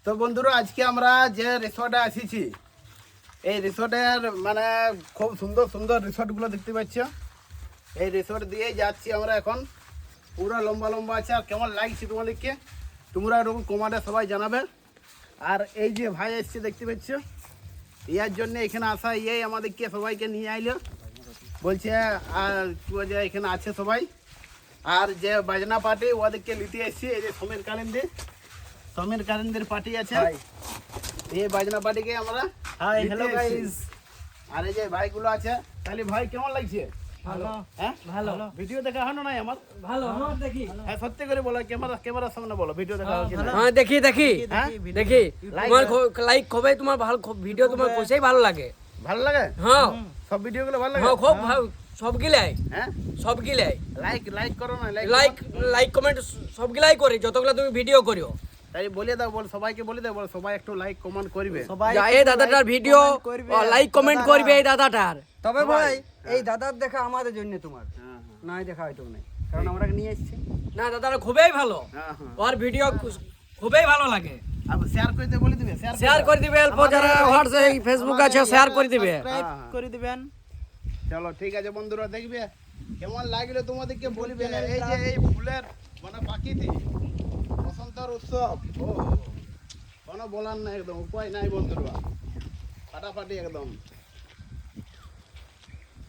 তো বন্ধুরা আজকে আমরা যে রিসর্টে আসিছি এই রিসর্টের মানে খুব সুন্দর সুন্দর রিসর্টগুলো দেখতে পাচ্ছ। এই রিসর্ট দিয়ে যাচ্ছি আমরা এখন, পুরো লম্বা লম্বা আছে। আর কেমন লাগছে তোমাদেরকে তোমরা এরকম কমেন্টে সবাই জানাবে। আর এই যে ভাই এসছে দেখতে পাচ্ছ, ইয়ার জন্য এখানে আসা, ইয়েই আমাদেরকে সবাইকে নিয়ে আইলো, বলছে আর যে এখানে আছে সবাই। আর যে বাজনা পার্টি ওদেরকে নিতে এসছি, এই যে সমীর কারেন্দের পার্টি আছে, এই বাজনা পার্টিকে আমরা হ্যালো গাইস। আর এই যে ভাইগুলো আছে। তাহলে ভাই কেমন লাগছে? ভালো। হ্যাঁ ভালো। ভিডিও দেখা হয় না নাই আমার? ভালো দেখি। হ্যাঁ সত্যি করে বলো, ক্যামেরার সামনে বলো, ভিডিও দেখা হয় কি না? হ্যাঁ দেখি হ্যাঁ দেখি Like তোমার লাইক হবে, তোমার ভালো ভিডিও তোমার কোসেই ভালো লাগে। ভালো লাগে? হ্যাঁ সব ভিডিওগুলো ভালো লাগে? হ্যাঁ খুব ভালো, সবগুলাই হ্যাঁ সবগুলাই লাইক করো না, লাইক কমেন্ট সবগুলাই করি, যতগুলা তুমি ভিডিও করিও। তাই বলে দাও, বল সবাইকে বলে দাও, বল সবাই একটু লাইক কমেন্ট করবে। যা এই দাদাটার ভিডিও লাইক কমেন্ট করবে, এই দাদাটার। তবে ভাই এই দাদার দেখা আমাদের জন্য তোমার হ্যাঁ নাই দেখা হয়তো নাই, কারণ আমরা নিয়ে এসেছি। না দাদাটা খুবই ভালো, হ্যাঁ হ্যাঁ। ওর ভিডিও খুবই ভালো লাগে। আর শেয়ার করতে বলে দিবে, শেয়ার করে দিবে, অল্প যারা হোয়াটসঅ্যাপ ফেসবুক আছে শেয়ার করে দিবে। হ্যাঁ। করে দিবেন। চলো ঠিক আছে বন্ধুরা, দেখবে কেমন লাগলো তোমাদেরকে বলবে। এই যে এই ফুলের মানে প্রাকৃতিক বসন্তের উৎসব, কোনো বলার নাই, একদম উপায় নাই বন্ধুরা, ফাটাফাটি একদম।